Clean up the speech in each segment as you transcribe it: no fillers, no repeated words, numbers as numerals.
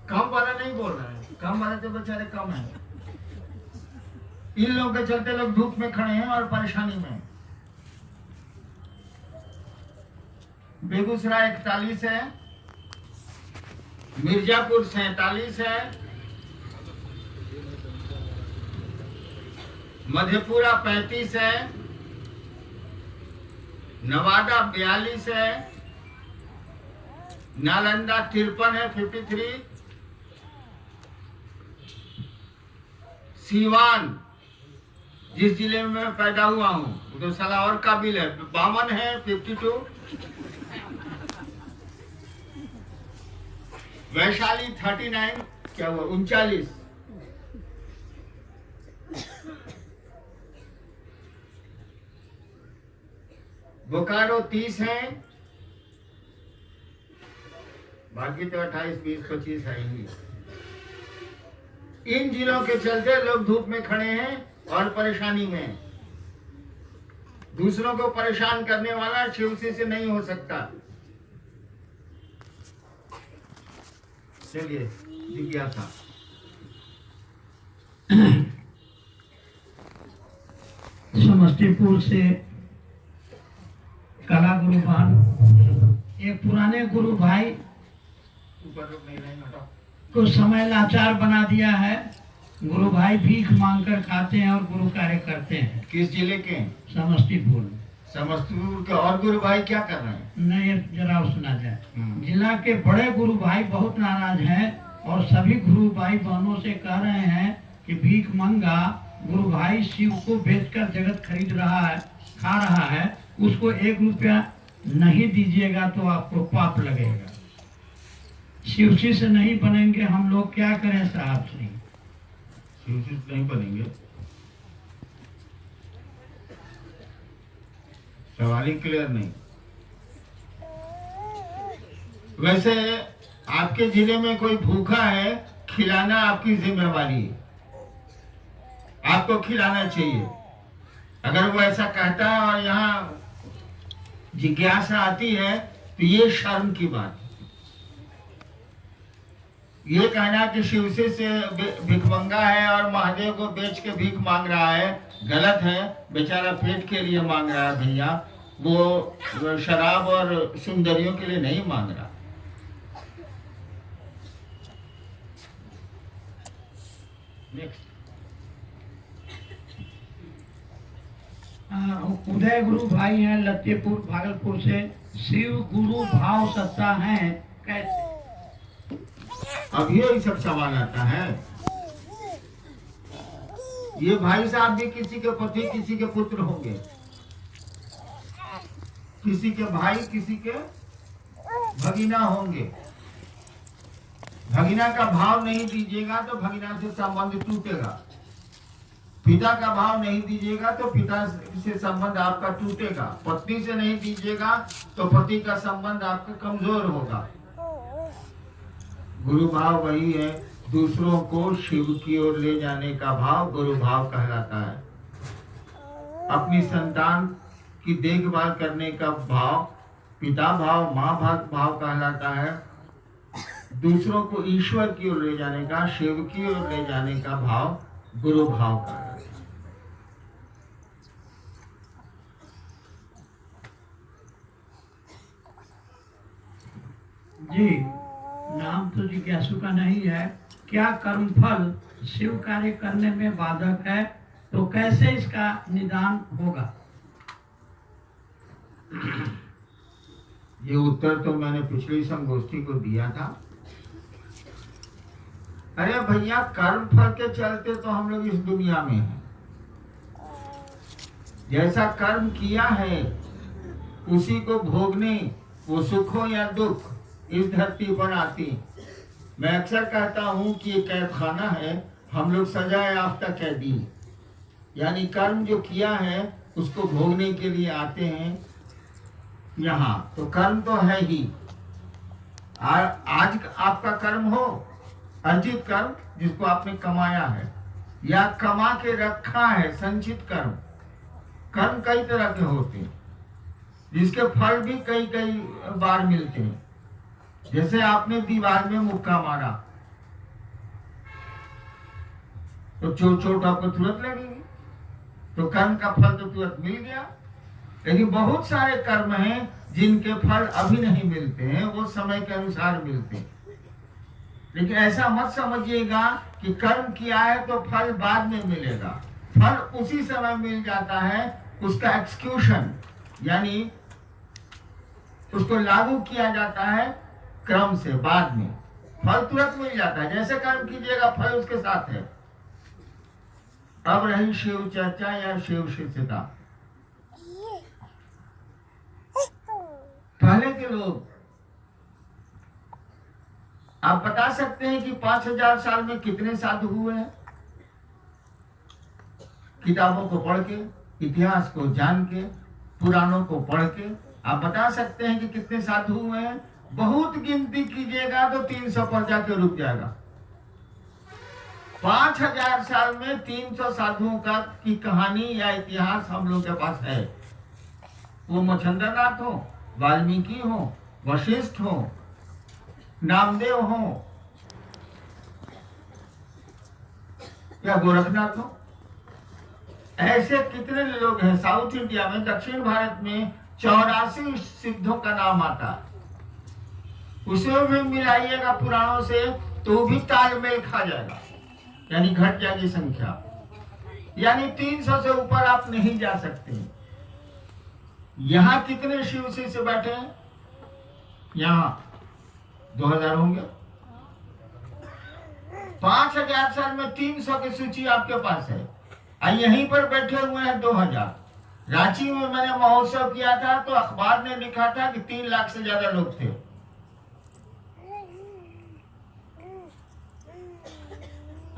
कम वाला नहीं बोल रहे हैं, कम वाले तो बेचारे कम है। इन लोगों के चलते लोग धूप में खड़े हैं और परेशानी में। बेगूसराय 41 है, मिर्जापुर 47 है, मधेपुरा 35 है, नवादा 42 है, नालंदा 53 है 53, सीवान जिस जिले में मैं पैदा हुआ हूं तो साला और काबिल है 52 है 52, वैशाली 39, क्या हुआ 39, बोकारो 30 है, बाकी तो 28, 20, 25 है ही। इन जिलों के चलते लोग धूप में खड़े हैं और परेशानी में। दूसरों को परेशान करने वाला शिवसी से नहीं हो सकता। चलिए जिज्ञासा। समस्तीपुर से कला गुरुभान, एक पुराने गुरु भाई को समय लाचार बना दिया है। गुरु भाई भीख मांगकर खाते हैं और गुरु कार्य करते हैं। किस जिले के? समस्तीपुर। समस्तीपुर के और गुरु भाई क्या कर रहे हैं? नहीं, जरा सुना जाए। जिला के बड़े गुरु भाई बहुत नाराज हैं और सभी गुरु भाई बहनों से कह रहे हैं कि भीख मंगा गुरु भाई शिव को बेचकर जगत खरीद रहा है, खा रहा है, उसको 1 रुपया नहीं दीजिएगा तो आपको पाप लगेगा। शिवजी से नहीं बनेंगे हम लोग, क्या करें साहब श्री? शिवजी से नहीं बनेंगे, सवाल ही क्लियर नहीं। वैसे आपके जिले में कोई भूखा है, खिलाना आपकी जिम्मेवारी है, आपको खिलाना चाहिए। अगर वो ऐसा कहता है और यहाँ जिज्ञासा आती है तो ये शर्म की बात है। ये कहना कि शिवजी से भिखमंगा है और महादेव को बेच के भीख मांग रहा है गलत है। बेचारा पेट के लिए मांग रहा है भैया, वो शराब और सुंदरियों के लिए नहीं मांग रहा। नेक्स्ट। उदय गुरु भाई हैं लतेपुर भागलपुर से। शिव गुरु भाव सत्ता है कैसे? अब ये सब सवाल आता है। ये भाई साहब भी किसी के पति किसी के पुत्र होंगे, किसी के भाई किसी के भगीना होंगे। भगीना का भाव नहीं दीजिएगा तो भगीना से संबंध टूटेगा। पिता का भाव नहीं दीजिएगा तो पिता से संबंध आपका टूटेगा। पत्नी से नहीं दीजिएगा तो पति का संबंध आपका कमजोर होगा। गुरु भाव वही है, दूसरों को शिव की ओर ले जाने का भाव गुरु भाव कहलाता है। अपनी संतान की देखभाल करने का भाव पिता भाव, माँ भाव कहलाता है। दूसरों को ईश्वर की ओर ले जाने का, शिव की ओर ले जाने का भाव गुरु भाव कहलाता है। जी, नाम तो जिज्ञासु का नहीं है। क्या कर्मफल शिव कार्य करने में बाधक है, तो कैसे इसका निदान होगा? ये उत्तर तो मैंने पिछली संगोष्ठी को दिया था। अरे भैया, कर्म फल के चलते तो हम लोग इस दुनिया में हैं। जैसा कर्म किया है उसी को भोगने, वो सुख हो या दुख, इस धरती पर आती। मैं अक्सर कहता हूँ कि ये कैद खाना है, हम लोग सजा याफ्ता कैदी, यानी कर्म जो किया है उसको भोगने के लिए आते हैं यहाँ। तो कर्म तो है ही। आज आपका कर्म हो, अर्जित कर्म जिसको आपने कमाया है या कमा के रखा है, संचित कर्म। कर्म कई तरह के होते हैं जिसके फल भी कई कई बार मिलते हैं। जैसे आपने दीवार में मुक्का मारा, तो चोट आपको तुरंत लगेगी, तो कर्म का फल तो तुरंत मिल गया। लेकिन बहुत सारे कर्म हैं जिनके फल अभी नहीं मिलते हैं, वो समय के अनुसार मिलते हैं। लेकिन ऐसा मत समझिएगा कि कर्म किया है तो फल बाद में मिलेगा। फल उसी समय मिल जाता है, उसका एक्सक्यूशन यानी उसको लागू किया जाता है क्रम से, बाद में फल तुरंत मिल जाता है। जैसे कर्म कीजिएगा फल उसके साथ है। अब रही शिव चर्चा या शिव शिष्यता। पहले के लोग, आप बता सकते हैं कि 5000 साल में कितने साधु हुए हैं? किताबों को पढ़ के, इतिहास को जान के, पुराणों को पढ़ के आप बता सकते हैं कि कितने साधु हुए हैं? बहुत गिनती कीजिएगा तो 300 पर जाके रुक जाएगा। 5000 साल में 300 साधुओं का की कहानी या इतिहास हम लोग के पास है। वो मच्छंद्रनाथ हो, वाल्मीकि हो, वशिष्ठ हो, नामदेव हो या गोरखनाथ हो, ऐसे कितने लोग हैं। साउथ इंडिया में, दक्षिण भारत में 84 सिद्धों का नाम आता है। उसे भी मिलाइएगा पुराणों से तो भी तालमेल खा जाएगा, यानी घट जाएगी संख्या। यानी 300 से ऊपर आप नहीं जा सकते। यहां कितने शिव शिष्य बैठे हैं? यहां 2000 होंगे। 5000 साल में 300 की सूची आपके पास है, और यहीं पर बैठे हुए हैं 2000। रांची में मैंने महोत्सव किया था तो अखबार ने लिखा था कि 3 लाख से ज्यादा लोग थे।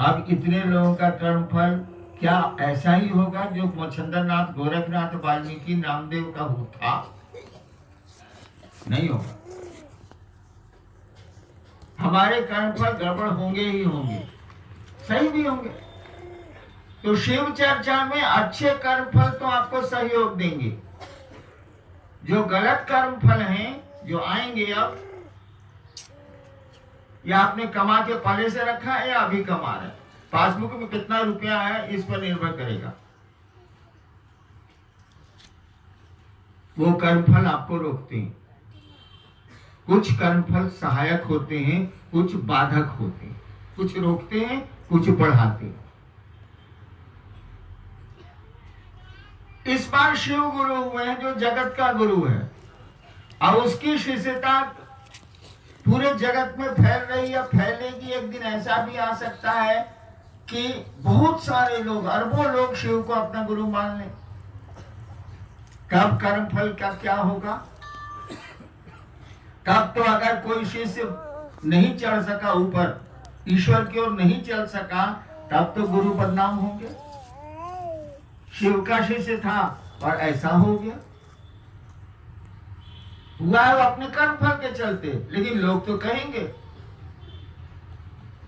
अब इतने लोगों का कर्म फल क्या ऐसा ही होगा जो मच्छंद्रनाथ, गोरखनाथ, वाल्मीकि, नामदेव का था? नहीं होगा। हमारे कर्म फल गड़बड़ होंगे ही होंगे, सही भी होंगे। तो शिव चर्चा में अच्छे कर्म फल तो आपको सहयोग देंगे। जो गलत कर्म फल हैं, जो आएंगे अब, या आपने कमा के पहले से रखा है या अभी कमा रहे हैं, पासबुक में कितना रुपया है इस पर निर्भर करेगा। वो कर्मफल आपको रोकते हैं। कुछ कर्मफल सहायक होते हैं, कुछ बाधक होते हैं, कुछ रोकते हैं, कुछ बढ़ाते हैं। इस बार शिव गुरु हुए हैं जो जगत का गुरु है, और उसकी शिष्यता पूरे जगत में फैल रही है, फैलेगी। एक दिन ऐसा भी आ सकता है कि बहुत सारे लोग, अरबों लोग शिव को अपना गुरु मान लें। कब कर्म फल का क्या होगा? तब तो अगर कोई शिष्य नहीं चढ़ सका ऊपर, ईश्वर की ओर नहीं चल सका, तब तो गुरु बदनाम होंगे। शिव का शिष्य था और ऐसा हो गया। हुआ है वो अपने कर्म फल के चलते, लेकिन लोग तो कहेंगे।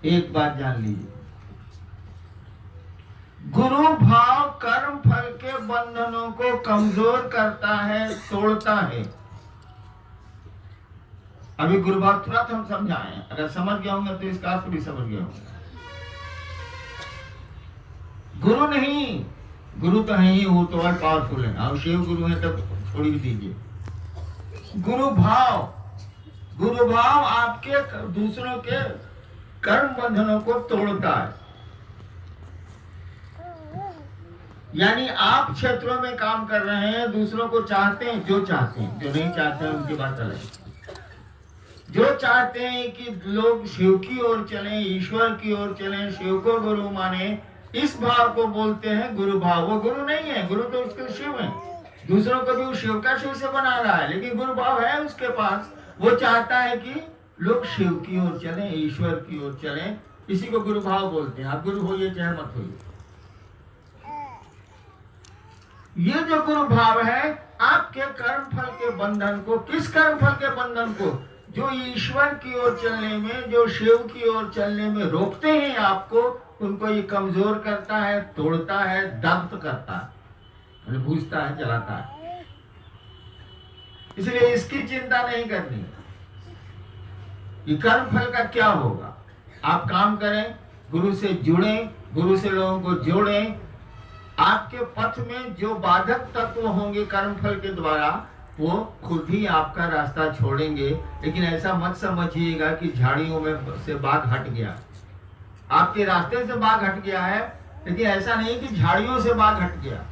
एक बात जान लीजिए, गुरु भाव कर्म फल के बंधनों को कमजोर करता है, तोड़ता है। अभी गुरु भाव तुरंत हम समझाए, अगर समझ गया होंगे तो इसका अर्थ भी समझ गया होंगे। गुरु नहीं, गुरु तो है ही, वो तो और पावरफुल है, और शिव गुरु है तब थोड़ी भी दीजिए। गुरु भाव, गुरु भाव आपके दूसरों के कर्म बंधनों को तोड़ता है। यानी आप क्षेत्रों में काम कर रहे हैं, दूसरों को चाहते हैं, जो चाहते हैं, जो नहीं चाहते हैं उनकी बात अलग है। जो चाहते हैं कि लोग शिव की ओर चलें, ईश्वर की ओर चलें, शिव को गुरु माने, इस भाव को बोलते हैं गुरु भाव। वो गुरु नहीं है, गुरु तो उसके शिव है। दूसरों को भी वो शिव का शिव से बना रहा है, लेकिन गुरु भाव है उसके पास। वो चाहता है कि लोग शिव की ओर चलें, ईश्वर की ओर चलें, इसी को गुरु भाव बोलते हैं। आप गुरु होइए चाहे मत होइए। ये जो गुरु भाव है आपके कर्म फल के बंधन को, किस कर्म फल के बंधन को? जो ईश्वर की ओर चलने में, जो शिव की ओर चलने में रोकते हैं आपको, उनको ये कमजोर करता है, तोड़ता है, दग्ध करता है, भूजता है, जलाता है। इसलिए इसकी चिंता नहीं करनी कि कर्म फल का क्या होगा। आप काम करें, गुरु से जुड़ें, गुरु से लोगों को जोड़ें। आपके पथ में जो बाधक तत्व होंगे कर्मफल के द्वारा, वो खुद ही आपका रास्ता छोड़ेंगे। लेकिन ऐसा मत समझिएगा कि झाड़ियों में से बाघ हट गया। आपके रास्ते से बाघ हट गया है, लेकिन ऐसा नहीं कि झाड़ियों से बाघ हट गया।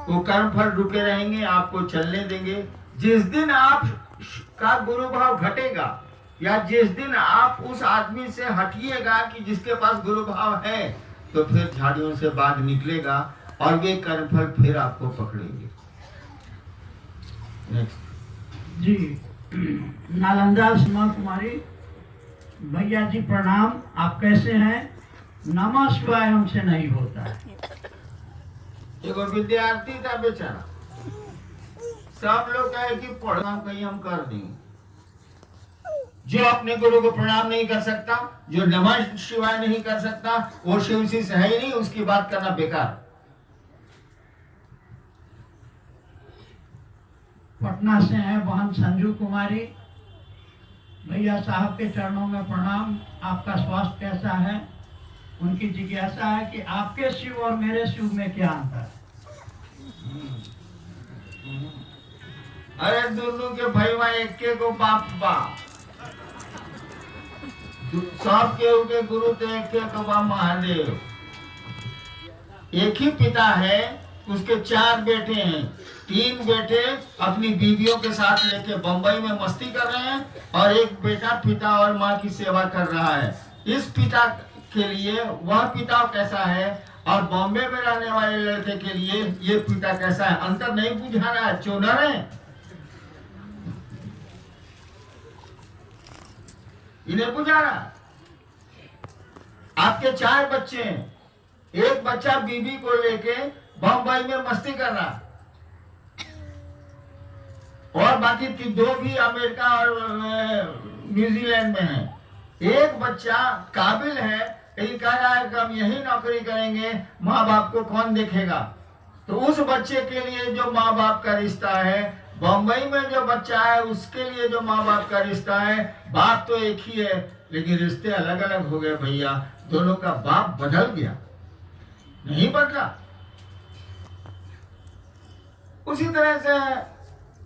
वो कर्मफल रुके रहेंगे, आपको चलने देंगे। जिस दिन आप का गुरु भाव घटेगा, या जिस दिन आप उस आदमी से हटिएगा कि जिसके पास गुरु भाव है, तो फिर झाड़ियों से बाघ निकलेगा और वे कर्मफल फिर आपको पकड़ेंगे। नेक्स्ट जी, नालंदा सीमा कुमारी भैया जी प्रणाम, आप कैसे हैं? नमः शिवाय हमसे नहीं होता है। एगो विद्यार्थी था बेचारा, सब लोग कहे कि प्रणाम कहीं हम कर देंगे। जो अपने गुरु को प्रणाम नहीं कर सकता, जो नमः शिवाय नहीं कर सकता, वो शिव से है ही नहीं, उसकी बात करना बेकार। पटना से हैं बहन संजू कुमारी, भैया साहब के चरणों में प्रणाम। आपका स्वास्थ्य कैसा है? उनकी जिज्ञासा है कि आपके शिव और मेरे शिव में क्या अंतर है? अरे दोनों के भैया एक के को बाप बाप, सब के गुरु तो एक के को बाप महादेव। एक ही पिता है, उसके 4 बेटे हैं। 3 बेटे अपनी बीवियों के साथ लेके बंबई में मस्ती कर रहे हैं, और एक बेटा पिता और माँ की सेवा कर रहा है। इस पिता के लिए वह पिता कैसा है, और बॉम्बे में रहने वाले लड़के के लिए ये पिता कैसा है, अंतर नहीं बुझा रहा है। चोनर है, इन्हें बुझा रहा। आपके 4 बच्चे हैं, एक बच्चा बीबी को लेके बम्बई में मस्ती कर रहा, और बाकी 2 भी अमेरिका और न्यूजीलैंड में हैं। एक बच्चा काबिल है, लेकिन कह रहा है कि हम यही नौकरी करेंगे, माँ बाप को कौन देखेगा। तो उस बच्चे के लिए जो माँ बाप का रिश्ता है, बम्बई में जो बच्चा है उसके लिए जो माँ बाप का रिश्ता है, बाप तो एक ही है, लेकिन रिश्ते अलग अलग हो गए भैया। दोनों का बाप बदल गया, नहीं बदला। उसी तरह से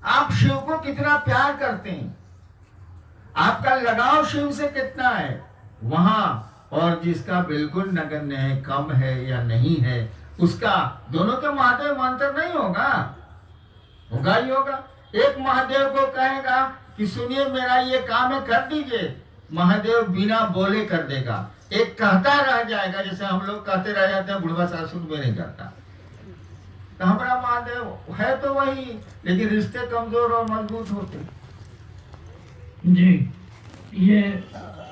आप शिव को कितना प्यार करते हैं, आपका लगाव शिव से कितना है वहां, और जिसका बिल्कुल नगण्य है, कम है या नहीं है, उसका दोनों के महादेव मंत्र नहीं होगा, होगा ही होगा। एक महादेव को कहेगा कि सुनिए मेरा ये काम है कर दीजिए, महादेव बिना बोले कर देगा। एक कहता रह जाएगा, जैसे हम लोग कहते रह जाते हैं बुढ़वा सासुर में नहीं करता। तो हमारा महादेव है तो वही, लेकिन रिश्ते कमजोर और मजबूत होते। जी, ये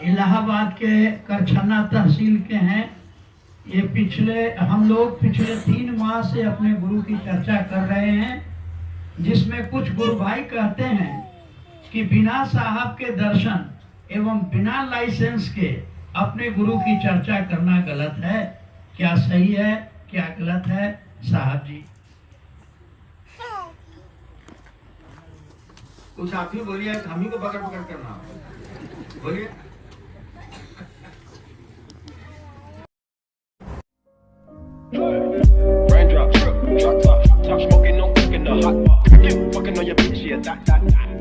इलाहाबाद के करछन्ना तहसील के हैं। ये हम लोग पिछले 3 माह से अपने गुरु की चर्चा कर रहे हैं, जिसमें कुछ गुरु भाई कहते हैं कि बिना साहब के दर्शन एवं बिना लाइसेंस के अपने गुरु की चर्चा करना गलत है। क्या सही है, क्या गलत है साहब जी? कुछ आप ही बोलिए, हम ही को पकड़ पकड़ करना, बोलिए। Raindrop, drip, drop top, top smoking, no cooking the hot pot. You fucking on your bitch, yeah, that.